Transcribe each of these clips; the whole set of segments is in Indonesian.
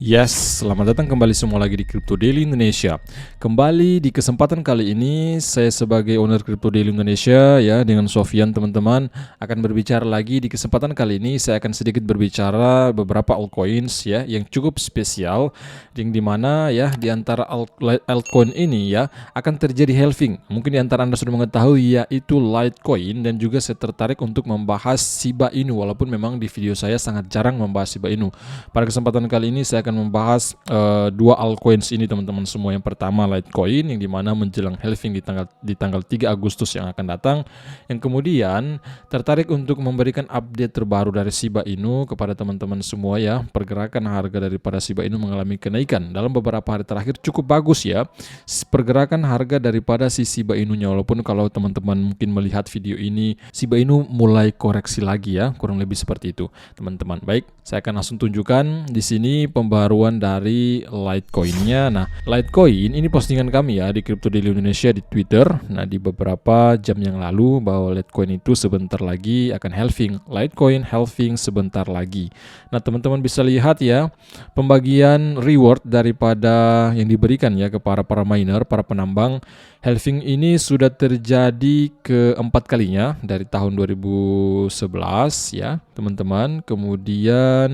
Yes, selamat datang kembali semua lagi di Crypto Daily Indonesia. Kembali di kesempatan kali ini, saya sebagai owner Crypto Daily Indonesia ya dengan Sofyan teman-teman akan berbicara lagi. Di kesempatan kali ini saya akan sedikit berbicara beberapa altcoins ya yang cukup spesial, yang dimana ya di antara altcoin ini ya akan terjadi halving. Mungkin di antara Anda sudah mengetahui yaitu Litecoin, dan juga saya tertarik untuk membahas Shiba Inu walaupun memang di video saya sangat jarang membahas Shiba Inu. Pada kesempatan kali ini saya akan membahas dua altcoins ini teman-teman semua. Yang pertama Litecoin yang dimana menjelang halving di tanggal 3 Agustus yang akan datang. Yang kemudian tertarik untuk memberikan update terbaru dari Shiba Inu kepada teman-teman semua ya. Pergerakan harga daripada Shiba Inu mengalami kenaikan dalam beberapa hari terakhir cukup bagus ya. Pergerakan harga daripada si Shiba Inu-nya, walaupun kalau teman-teman mungkin melihat video ini Shiba Inu mulai koreksi lagi ya, kurang lebih seperti itu teman-teman. Baik, saya akan langsung tunjukkan di sini pembaruan dari Litecoin-nya. Nah, Litecoin ini postingan kami ya di Crypto Daily Indonesia di Twitter. Nah, di beberapa jam yang lalu bahwa Litecoin itu sebentar lagi akan halving. Litecoin halving sebentar lagi. Nah, teman-teman bisa lihat ya pembagian reward daripada yang diberikan ya kepada para miner, para penambang. Halving ini sudah terjadi keempat kalinya dari tahun 2011 ya, teman-teman. Kemudian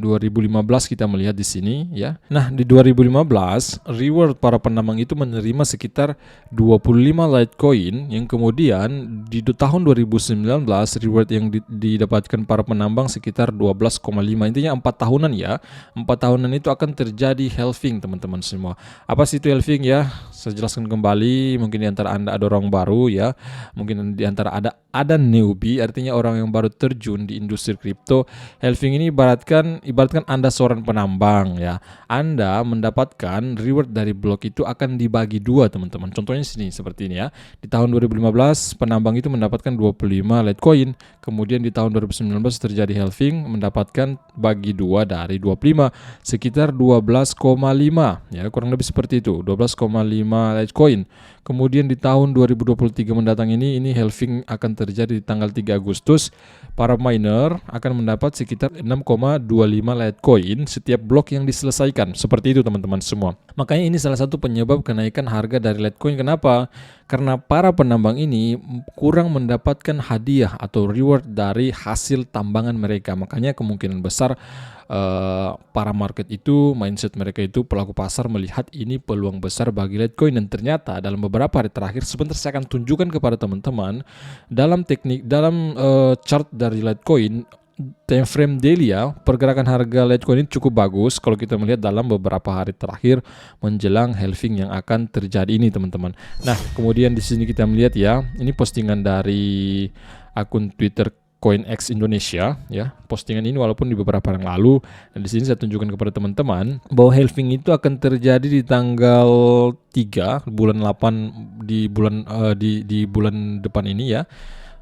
2015 kita melihat di sini ya. Nah, di 2015 reward para penambang itu menerima sekitar 25 Litecoin, yang kemudian di tahun 2019 reward yang didapatkan para penambang sekitar 12,5. Intinya 4 tahunan ya. 4 tahunan itu akan terjadi halving teman-teman semua. Apa sih itu halving ya? Saya jelaskan kembali. Mungkin di antara Anda ada orang baru ya. Mungkin di antara ada newbie, artinya orang yang baru terjun di industri kripto. Halving ini ibaratkan Anda seorang penambang ya. Anda mendapatkan reward dari blok itu akan dibagi dua teman-teman. Contohnya sini seperti ini ya. Di tahun 2015 penambang itu mendapatkan 25 Litecoin. Kemudian di tahun 2019 terjadi halving, mendapatkan bagi dua dari 25 sekitar 12,5 ya, kurang lebih seperti itu, 12,5 Litecoin. Kemudian di tahun 2023 mendatang ini halving akan terjadi di tanggal 3 Agustus. Para miner akan mendapat sekitar 6,25 Litecoin setiap blok yang diselesaikan. Seperti itu teman-teman semua. Makanya ini salah satu penyebab kenaikan harga dari Litecoin. Kenapa? Karena para penambang ini kurang mendapatkan hadiah atau reward dari hasil tambangan mereka. Makanya kemungkinan besar para market itu, mindset mereka itu, pelaku pasar melihat ini peluang besar bagi Litecoin. Dan ternyata dalam beberapa hari terakhir, sebentar saya akan tunjukkan kepada teman-teman dalam chart dari Litecoin time frame daily ya, pergerakan harga Litecoin ini cukup bagus kalau kita melihat dalam beberapa hari terakhir menjelang halving yang akan terjadi ini teman-teman. Nah, kemudian di sini kita melihat ya, ini postingan dari akun Twitter CoinEx Indonesia ya. Postingan ini walaupun di beberapa hari yang lalu, dan di sini saya tunjukkan kepada teman-teman bahwa halving itu akan terjadi di tanggal 3 bulan 8 di bulan depan ini ya.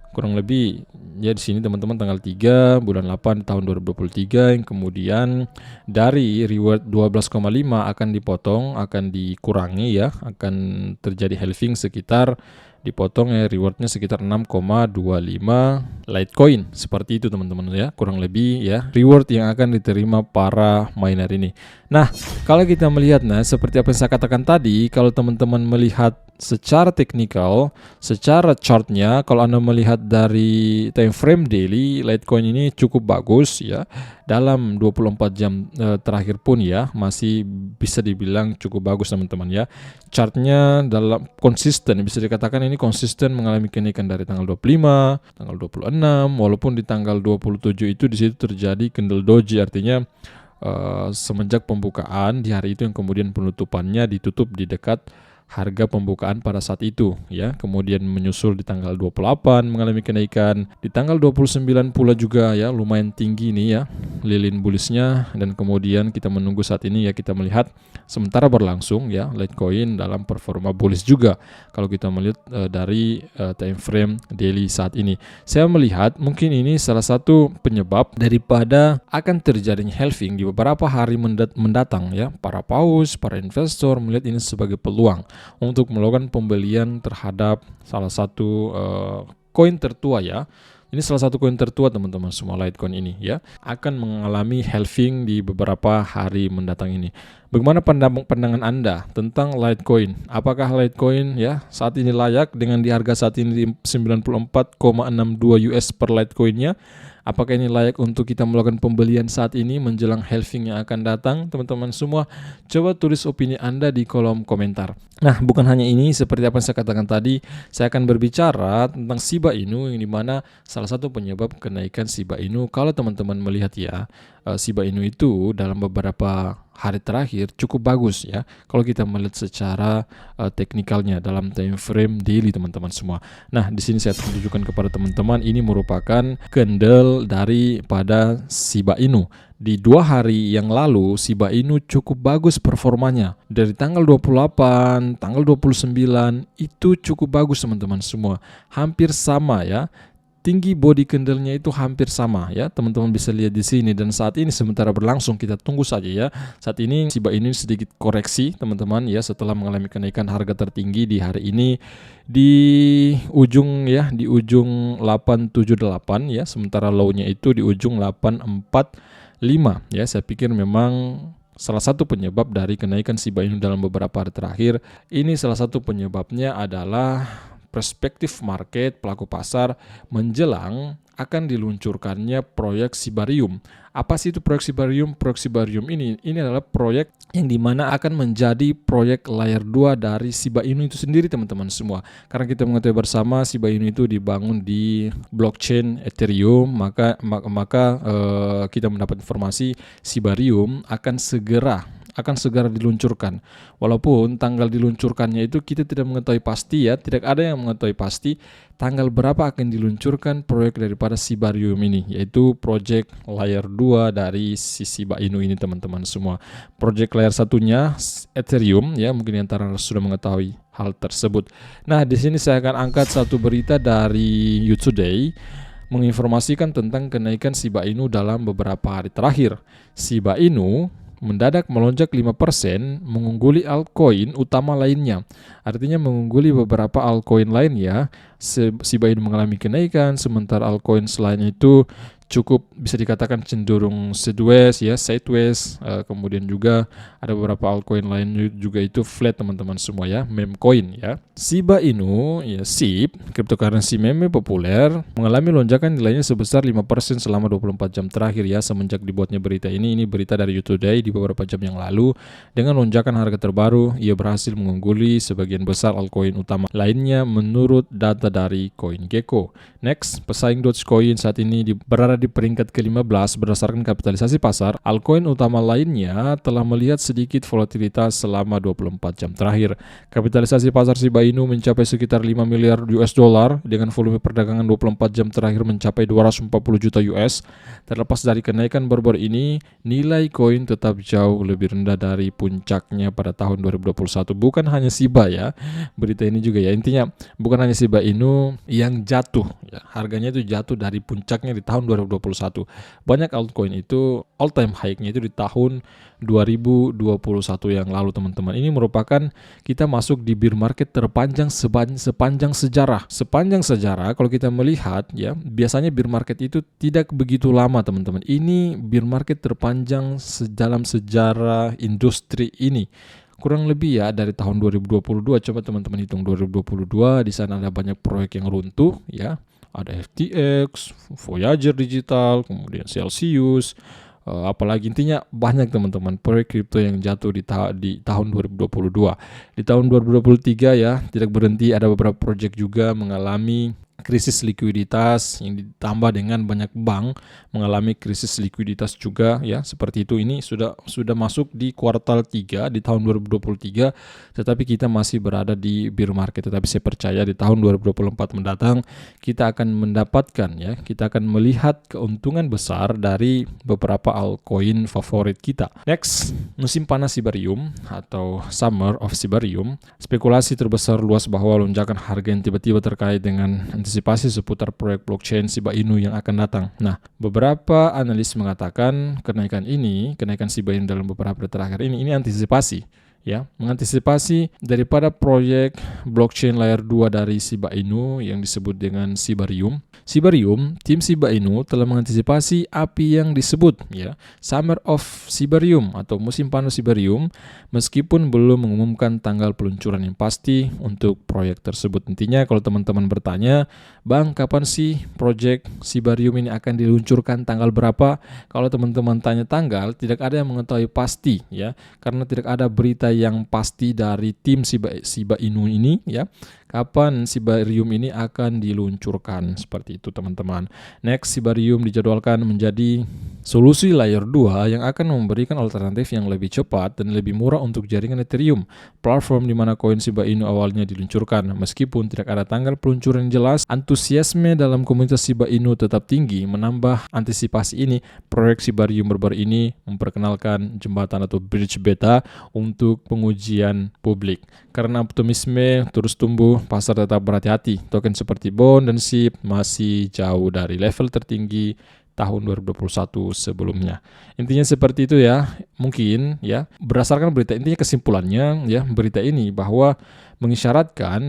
Kurang lebih ya di sini teman-teman tanggal 3 bulan 8 tahun 2023, yang kemudian dari reward 12,5 akan dipotong, akan dikurangi ya, akan terjadi halving sekitar dipotong ya, rewardnya sekitar 6,25 Litecoin. Seperti itu teman-teman ya, kurang lebih ya reward yang akan diterima para miner ini. Nah, kalau kita melihat seperti apa yang saya katakan tadi, kalau teman-teman melihat secara teknikal, secara chartnya, kalau Anda melihat dari time frame daily, Litecoin ini cukup bagus ya. Dalam 24 jam terakhir pun ya masih bisa dibilang cukup bagus teman-teman ya. Chartnya dalam konsisten, bisa dikatakan ini konsisten mengalami kenaikan dari tanggal 25, tanggal 26, walaupun di tanggal 27 itu di situ terjadi candle doji, artinya semenjak pembukaan di hari itu yang kemudian penutupannya ditutup di dekat harga pembukaan pada saat itu ya. Kemudian menyusul di tanggal 28 mengalami kenaikan, di tanggal 29 pula juga ya lumayan tinggi nih ya lilin bullishnya, dan kemudian kita menunggu saat ini ya, kita melihat sementara berlangsung ya Litecoin dalam performa bullish juga kalau kita melihat dari time frame daily saat ini. Saya melihat mungkin ini salah satu penyebab daripada akan terjadinya halving di beberapa hari mendatang ya. Para paus, para investor melihat ini sebagai peluang untuk melakukan pembelian terhadap salah satu koin tertua ya, Ini salah satu koin tertua teman-teman semua, Litecoin ini ya, akan mengalami halving di beberapa hari mendatang ini. Bagaimana pandangan Anda tentang Litecoin? Apakah Litecoin ya saat ini layak dengan di harga saat ini di 94,62 US per Litecoinnya? Apakah ini layak untuk kita melakukan pembelian saat ini menjelang halving yang akan datang? Teman-teman semua, coba tulis opini Anda di kolom komentar. Nah, bukan hanya ini, seperti apa yang saya katakan tadi, saya akan berbicara tentang Shiba Inu, yang dimana salah satu penyebab kenaikan Shiba Inu, kalau teman-teman melihat ya, Shiba Inu itu dalam beberapa hari terakhir cukup bagus ya, kalau kita melihat secara teknikalnya dalam time frame daily teman-teman semua. Nah, di sini saya tunjukkan kepada teman-teman, ini merupakan candle daripada Shiba Inu. Di 2 hari yang lalu Shiba Inu cukup bagus performanya. Dari tanggal 28, tanggal 29 itu cukup bagus teman-teman semua. Hampir sama ya. Tinggi body candle-nya itu hampir sama ya, teman-teman bisa lihat di sini. Dan saat ini sementara berlangsung, kita tunggu saja ya. Saat ini Shiba Inu sedikit koreksi teman-teman ya, setelah mengalami kenaikan harga tertinggi di hari ini di ujung 878 ya, sementara low-nya itu di ujung 845 ya. Saya pikir memang salah satu penyebab dari kenaikan Shiba Inu dalam beberapa hari terakhir ini, salah satu penyebabnya adalah perspektif market pelaku pasar menjelang akan diluncurkannya proyek Shibarium. Apa sih itu proyek Shibarium? Proyek Shibarium ini adalah proyek yang dimana akan menjadi proyek layer 2 dari Shiba Inu itu sendiri teman-teman semua. Karena kita mengetahui bersama Shiba Inu itu dibangun di blockchain Ethereum, maka kita mendapat informasi Shibarium akan segera diluncurkan. Walaupun tanggal diluncurkannya itu kita tidak mengetahui pasti ya, tidak ada yang mengetahui pasti tanggal berapa akan diluncurkan proyek daripada Shibarium ini, yaitu project layer 2 dari si Shiba Inu ini teman-teman semua. Project layer satunya Ethereum ya, mungkin antara sudah mengetahui hal tersebut. Nah, di sini saya akan angkat satu berita dari YouToday menginformasikan tentang kenaikan Shiba Inu dalam beberapa hari terakhir. Shiba Inu mendadak melonjak 5%, mengungguli altcoin utama lainnya. Artinya mengungguli beberapa altcoin lain ya. Shiba Inu mengalami kenaikan, sementara altcoin selain itu cukup bisa dikatakan cenderung sideways ya, kemudian juga ada beberapa altcoin lain juga itu flat teman-teman semua ya, meme coin ya. Shiba Inu ya, SHIB, cryptocurrency meme populer, mengalami lonjakan nilainya sebesar 5% selama 24 jam terakhir ya, semenjak dibuatnya berita ini. Ini berita dari YouToday di beberapa jam yang lalu. Dengan lonjakan harga terbaru, ia berhasil mengungguli sebagian besar altcoin utama lainnya menurut data dari CoinGecko. Next, pesaing Dogecoin saat ini berada di peringkat ke-15 berdasarkan kapitalisasi pasar. Altcoin utama lainnya telah melihat sedikit volatilitas selama 24 jam terakhir. Kapitalisasi pasar Shiba Inu mencapai sekitar 5 miliar US dollar dengan volume perdagangan 24 jam terakhir mencapai 240 juta US. Terlepas dari kenaikan baru-baru ini, nilai koin tetap jauh lebih rendah dari puncaknya pada tahun 2021. Bukan hanya Shiba ya, berita ini juga ya, intinya bukan hanya Shiba Inu yang jatuh ya, harganya itu jatuh dari puncaknya di tahun 2021. Banyak altcoin itu all time high-nya itu di tahun 2021 yang lalu teman-teman. Ini merupakan kita masuk di bear market terpanjang sepanjang sejarah. Sepanjang sejarah kalau kita melihat ya, biasanya bear market itu tidak begitu lama teman-teman. Ini bear market terpanjang dalam sejarah industri ini. Kurang lebih ya dari tahun 2022. Coba teman-teman hitung 2022, di sana ada banyak proyek yang runtuh ya. Ada FTX, Voyager Digital, kemudian Celsius, apalagi intinya banyak teman-teman proyek kripto yang jatuh di tahun 2022. Di tahun 2023 ya, tidak berhenti, ada beberapa proyek juga mengalami krisis likuiditas yang ditambah dengan banyak bank mengalami krisis likuiditas juga ya, seperti itu. Ini sudah masuk di kuartal 3 di tahun 2023, tetapi kita masih berada di bear market. Tetapi saya percaya di tahun 2024 mendatang kita akan mendapatkan ya, kita akan melihat keuntungan besar dari beberapa altcoin favorit kita. Next, musim panas Shibarium atau Summer of Shibarium. Spekulasi terbesar luas bahwa lonjakan harga yang tiba-tiba terkait dengan antisipasi seputar proyek blockchain Shiba Inu yang akan datang. Nah, beberapa analis mengatakan kenaikan Shiba Inu dalam beberapa hari terakhir ini antisipasi. ya, mengantisipasi daripada proyek blockchain layer 2 dari Shiba Inu yang disebut dengan Shibarium. Tim Shiba Inu telah mengantisipasi api yang disebut ya Summer of Shibarium atau musim panas Shibarium, meskipun belum mengumumkan tanggal peluncuran yang pasti untuk proyek tersebut. Intinya kalau teman-teman bertanya, Bang, kapan sih proyek Shibarium ini akan diluncurkan, tanggal berapa? Kalau teman-teman tanya tanggal, tidak ada yang mengetahui pasti ya, karena tidak ada berita yang pasti dari tim Shiba Inu ini ya, kapan Shibarium ini akan diluncurkan. Seperti itu teman-teman. Next, Shibarium dijadwalkan menjadi solusi layer 2 yang akan memberikan alternatif yang lebih cepat dan lebih murah untuk jaringan Ethereum, platform di mana koin Shiba Inu awalnya diluncurkan. Meskipun tidak ada tanggal peluncuran yang jelas, antusiasme dalam komunitas Shiba Inu tetap tinggi. Menambah antisipasi ini, proyek Shibarium baru ini memperkenalkan jembatan atau bridge beta untuk pengujian publik. Karena optimisme terus tumbuh, pasar tetap berhati-hati. Token seperti Bond dan SHIB masih jauh dari level tertinggi tahun 2021 sebelumnya. Intinya seperti itu ya. Mungkin ya, berdasarkan berita, intinya kesimpulannya ya, berita ini bahwa mengisyaratkan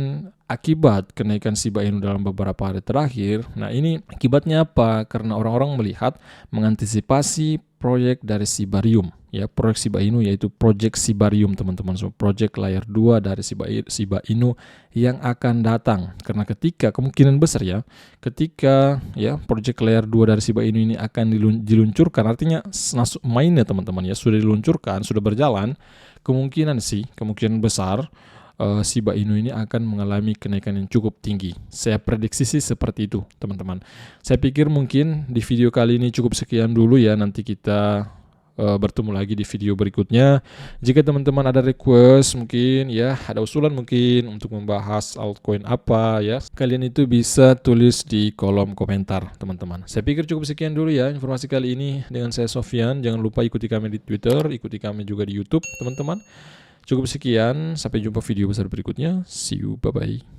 akibat kenaikan Shiba Inu dalam beberapa hari terakhir. Nah, ini akibatnya apa? Karena orang-orang melihat mengantisipasi proyek dari Shibarium ya, proyek Shiba Inu yaitu proyek Shibarium teman-teman, so proyek layer 2 dari Shiba Inu yang akan datang. Karena ketika kemungkinan besar ya, ketika ya proyek layer 2 dari Shiba Inu ini akan diluncurkan, artinya mainnya teman-teman ya sudah diluncurkan, sudah berjalan, kemungkinan besar Shiba Inu ini akan mengalami kenaikan yang cukup tinggi. Saya prediksi sih seperti itu teman-teman. Saya pikir mungkin di video kali ini cukup sekian dulu ya, nanti kita bertemu lagi di video berikutnya. Jika teman-teman ada request mungkin ya, ada usulan mungkin untuk membahas altcoin apa ya, kalian itu bisa tulis di kolom komentar teman-teman. Saya pikir cukup sekian dulu ya informasi kali ini dengan saya Sofyan. Jangan lupa ikuti kami di Twitter, ikuti kami juga di YouTube teman-teman. Cukup sekian, sampai jumpa video besar berikutnya. See you, bye-bye.